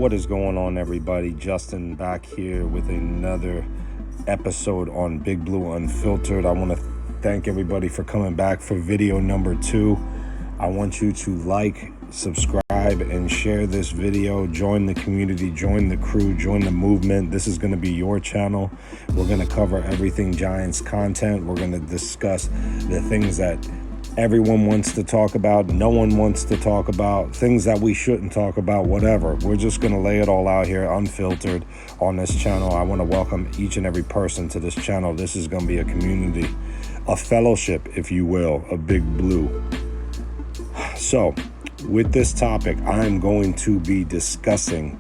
What is going on, everybody? Justin back here with another episode on Big Blue Unfiltered. I want to thank everybody for coming back for video number 2. I want you to like, subscribe, and share this video. Join the community, join the crew, join the movement. This is going to be your channel. We're going to cover everything Giants content. We're going to discuss the things that everyone wants to talk about, no one wants to talk about, things that we shouldn't talk about, whatever. We're just going to lay it all out here unfiltered on this channel. I want to welcome each and every person to this channel. This is going to be a community, a fellowship, if you will, of Big Blue. So, with this topic, I'm going to be discussing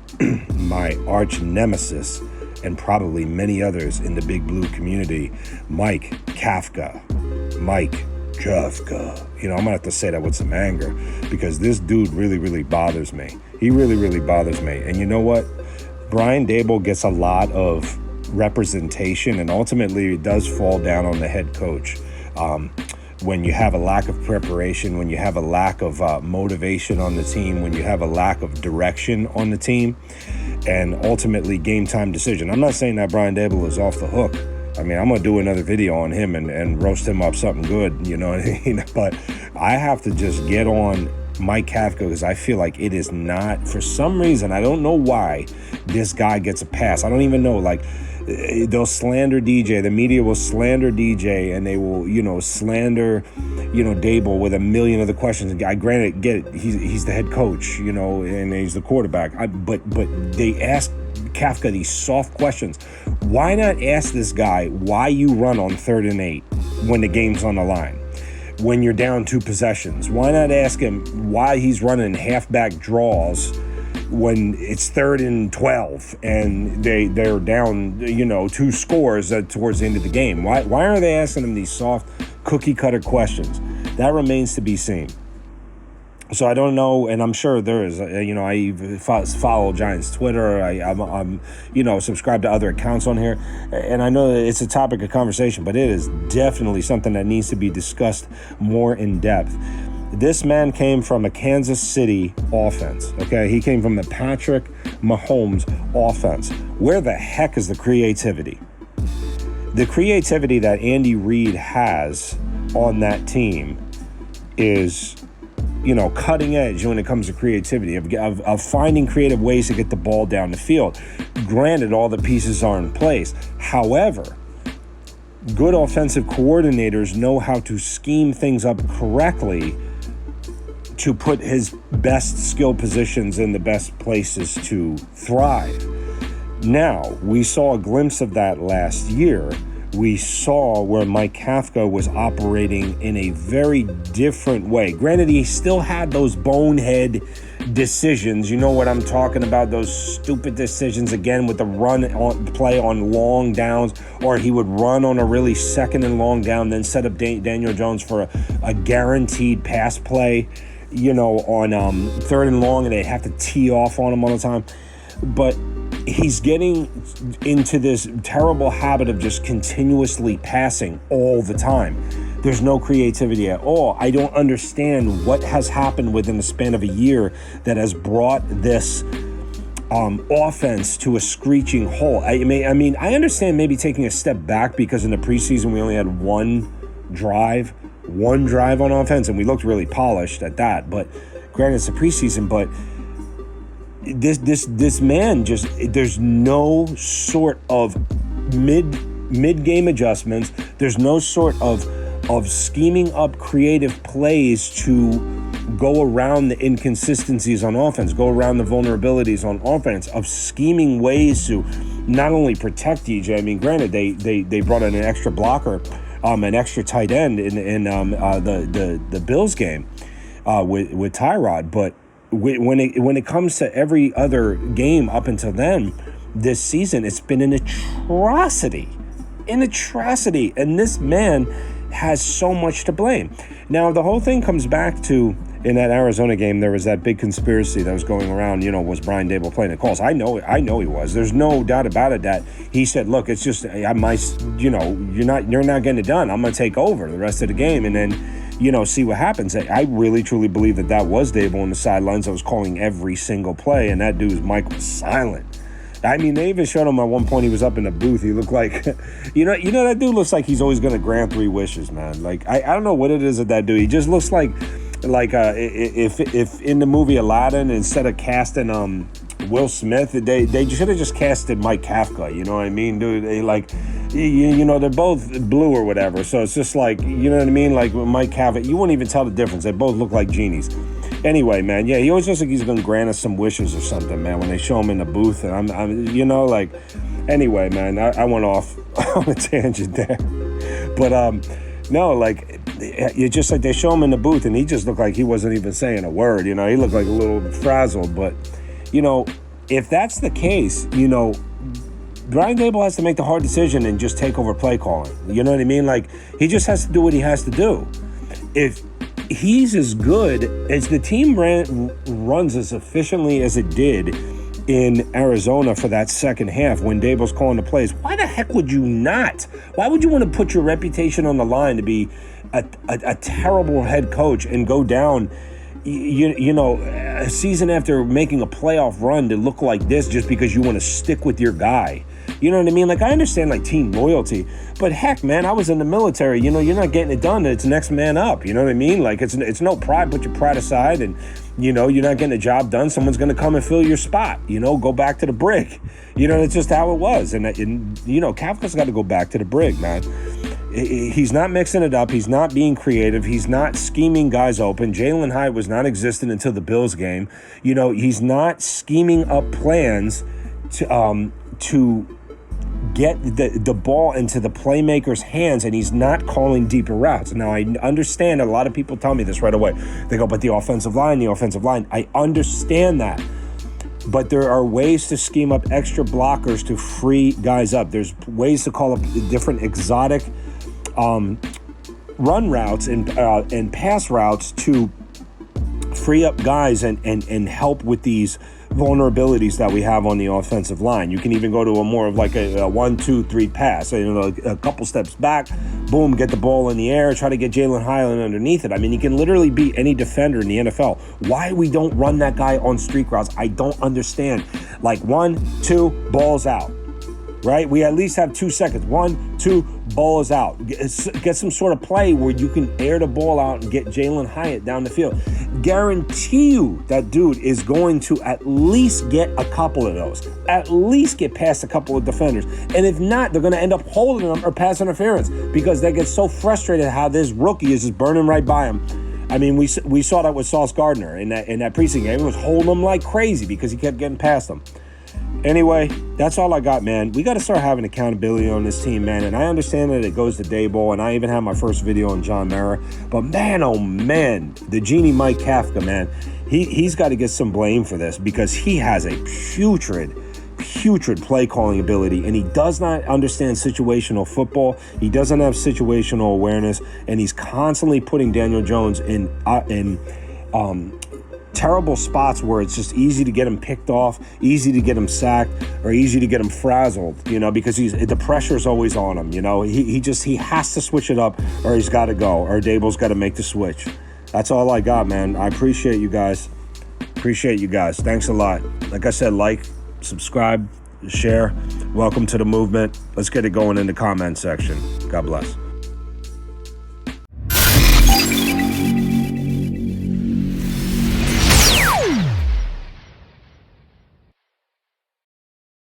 my arch nemesis and probably many others in the Big Blue community, Mike Kafka. Mike Kafka. You know, I'm gonna have to say that with some anger because this dude really bothers me. He really bothers me. And you know what? Brian Daboll gets a lot of representation, and ultimately it does fall down on the head coach. When you have a lack of preparation, when you have a lack of motivation on the team, when you have a lack of direction on the team, and ultimately game time decision. I'm not saying that Brian Daboll is off the hook. I mean, I'm going to do another video on him and roast him up something good, you know what I mean? But I have to just get on Mike Kafka because I feel like it is not, for some reason, I don't know why this guy gets a pass. I don't even know, like, they'll slander DJ. The media will slander DJ, and they will, slander, Daboll with a million other questions. I granted, get it, he's the head coach, and he's the quarterback. But they ask Kafka these soft questions. Why not ask this guy why you run on 3rd and 8 when the game's on the line, when you're down 2 possessions? Why not ask him why he's running halfback draws when it's 3rd and 12 and they're down, 2 scores towards the end of the game? Why are they asking him these soft cookie cutter questions? That remains to be seen. So I don't know, and I'm sure there is. I follow Giants Twitter. I'm subscribed to other accounts on here, and I know that it's a topic of conversation, but it is definitely something that needs to be discussed more in depth. This man came from a Kansas City offense, okay? He came from the Patrick Mahomes offense. Where the heck is the creativity? The creativity that Andy Reid has on that team is, cutting edge when it comes to creativity, of finding creative ways to get the ball down the field. Granted, all the pieces are in place. However, good offensive coordinators know how to scheme things up correctly to put his best skill positions in the best places to thrive. Now, we saw a glimpse of that last year. We saw where Mike Kafka was operating in a very different way. Granted, he still had those bonehead decisions. You know what I'm talking about? Those stupid decisions, again, with the play on long downs, or he would run on a really 2nd and long down, then set up Daniel Jones for a guaranteed pass play, on 3rd and long, and they have to tee off on him all the time. But he's getting into this terrible habit of just continuously passing all the time. There's no creativity at all. I don't understand what has happened within the span of a year that has brought this offense to a screeching halt. I mean, I understand maybe taking a step back because in the preseason we only had one drive on offense, and we looked really polished at that. But granted, it's a preseason, but this man just, there's no sort of mid-game adjustments. There's no sort of scheming up creative plays to go around the inconsistencies on offense, go around the vulnerabilities on offense, of scheming ways to not only protect DJ. I mean, granted, they brought in an extra blocker, an extra tight end in the Bills game with Tyrod, but when it comes to every other game up until then this season, it's been an atrocity, and this man has so much to blame. Now, the whole thing comes back to, in that Arizona game, there was that big conspiracy that was going around, was Brian Daboll playing the calls? I know he was. There's no doubt about it that he said, look, it's just, you're not getting it done. I'm going to take over the rest of the game. And then see what happens. I really, truly believe that was Dable on the sidelines that was calling every single play, and that dude's mic was silent. I mean, they even showed him at one point he was up in the booth. He looked like, that dude looks like he's always going to grant 3 wishes, man. Like, I don't know what it is that dude. He just looks like if in the movie Aladdin, instead of casting Will Smith, they should have just casted Mike Kafka. You know what I mean, dude? They they're both blue or whatever. So it's just like, you know what I mean? Like with Mike Kafka, you wouldn't even tell the difference. They both look like genies. Anyway, man, yeah, he always looks like he's gonna grant us some wishes or something, man. When they show him in the booth, and anyway, man, I went off on a tangent there, but no, like, it's just like they show him in the booth, and he just looked like he wasn't even saying a word. He looked like a little frazzled. But if that's the case, Brian Daboll has to make the hard decision and just take over play calling. You know what I mean? Like, he just has to do what he has to do. If he's as good as the team runs as efficiently as it did in Arizona for that second half when Daboll's calling the plays, why the heck would you not? Why would you want to put your reputation on the line to be a terrible head coach and go down, a season after making a playoff run to look like this just because you want to stick with your guy? You know what I mean? Like, I understand, like, team loyalty, but heck, man, I was in the military. You're not getting it done. It's next man up. You know what I mean? Like, it's no pride. Put your pride aside, and you're not getting the job done. Someone's going to come and fill your spot. Go back to the brig. It's just how it was. And Kafka's got to go back to the brig, man. He's not mixing it up. He's not being creative. He's not scheming guys open. Jalen Hyatt was non existent until the Bills game. He's not scheming up plans to get the ball into the playmaker's hands, and he's not calling deeper routes. Now, I understand a lot of people tell me this right away. They go, but the offensive line. I understand that. But there are ways to scheme up extra blockers to free guys up. There's ways to call up different exotic run routes and pass routes to free up guys and help with these vulnerabilities that we have on the offensive line. You can even go to a more of like a 1-2-3 pass. A couple steps back, boom, get the ball in the air, try to get Jalen Hyatt underneath it. I mean, he can literally beat any defender in the NFL. Why we don't run that guy on streak routes, I don't understand. Like 1, 2, balls out. Right? We at least have 2 seconds. 1, 2, ball is out. Get some sort of play where you can air the ball out and get Jalen Hyatt down the field. Guarantee you that dude is going to at least get a couple of those. At least get past a couple of defenders. And if not, they're going to end up holding them or pass interference because they get so frustrated how this rookie is just burning right by him. I mean, we saw that with Sauce Gardner in that preseason game. He was holding them like crazy because he kept getting past them. Anyway, that's all I got, man. We got to start having accountability on this team, man. And I understand that it goes to Daboll, and I even had my first video on John Mara. But man, oh man, the genie Mike Kafka, man, he's got to get some blame for this because he has a putrid play calling ability, and he does not understand situational football. He doesn't have situational awareness, and he's constantly putting Daniel Jones in terrible spots where it's just easy to get him picked off, easy to get him sacked, or easy to get him frazzled, because the pressure's always on him. He has to switch it up, or he's got to go, or Daboll's got to make the switch. That's all I got, man. I appreciate you guys. Thanks a lot. Like I said, like, subscribe, share. Welcome to the movement. Let's get it going in the comment section. God bless.